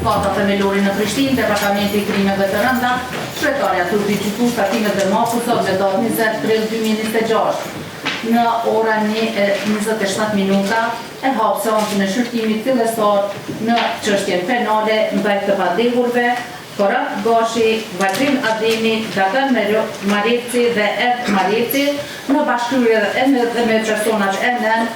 Kata themelore në Prishtinë, Departamenti i Krimeve të Rënda, Shkretarja Trupit Gjykus Takimet dhe Mafusot me datë 20 prill 2026. Në ora 1:27 minuta e hap seancën e shqyrtimit fillestar në çështjen penale ndaj të pandehurve Korap Gashi, Valdrin Ademi, Dagan Mareci dhe Ed Mareci në bashkëkryer edhe me personazh nën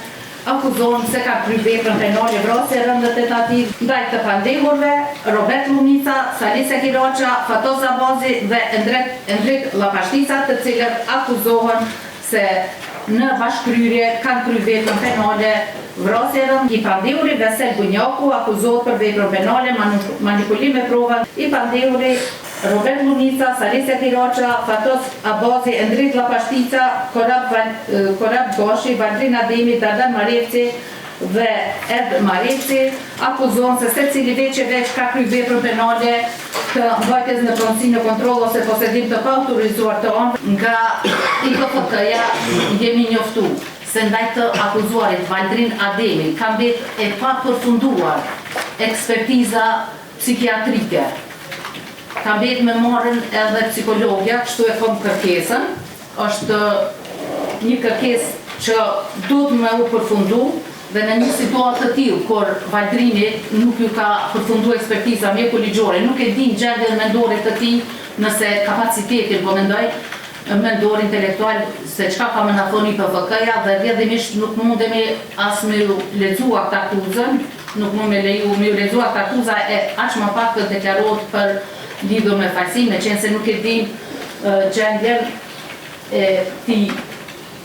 akuzohen se ka kryer veprën penale vrasje rëndë tentativë ndaj të pandehurve Robert Lunica, Salisa Kiraça, Fatoz Abazi dhe Endrik Llapashtica, të cilët akuzohen se në bashkëkryer kanë kryer veprën penale vrasje rëndë. I pandehuri Vesel Bunjaku akuzohet për veprën penale manipulim me prova. I pandehuri Robert Lunica, Salisa Kiraça, Fatoz Abazi, Endrik Llapashtica, Korap Gashi, Valdrin Ademi, Dagan Mareci dhe Ed Mareci akuzohen se secili veç ka kryer veprën penale të mbajtjes në pronësi në kontroll ose posedim të paautorizuar të anë nga IPFK-ja. Jemi njoftu se ndaj të akuzuarit Valdrin Ademi ka mbet e pa përfunduar ekspertiza psikiatrike. Ka mbet me marrën edhe psikologja, kështu e kom kërkesën. Është një kërkesë që duhet me u përfundu dhe në një situatë të tillë kur Valdrini nuk ju ka përfundu ekspertiza mjekoligjore, nuk e din gjendjen mendore të tij, nëse kapacitetin po mendoj mendor intelektual se çka ka më na thoni IPFK-ja, dhe rrjedhimisht nuk mundemi as me lexu këtë akuzën, nuk mund me lexu këtë akuza e aq më pak të deklarohet për lidhur me falsi, meqense nuk e din gjendjen e tij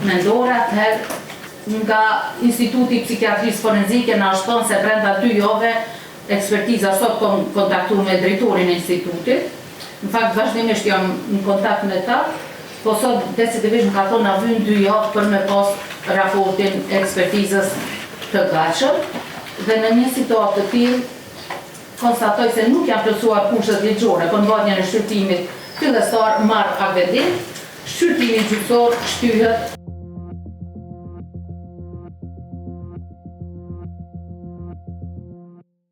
mendore. Atëherë nga Instituti Psikiatrisë Forenzike na shton se brenda 2 javë ekspertiza sot kontaktu me drejtorin e institutit. Në fakt vazhdimisht jam në kontakt me ta, po sot decidisht më ka thonë na vyn 2 javë për me pas raportin e ekspertizës të gatshëm, dhe në një situatë të tillë konstatoj se nuk janë plotësuar kushtet ligjore për mbajtjen e shqyrtimit fillestar marr akvendim, shqyrtimi gjyqësor shtyhet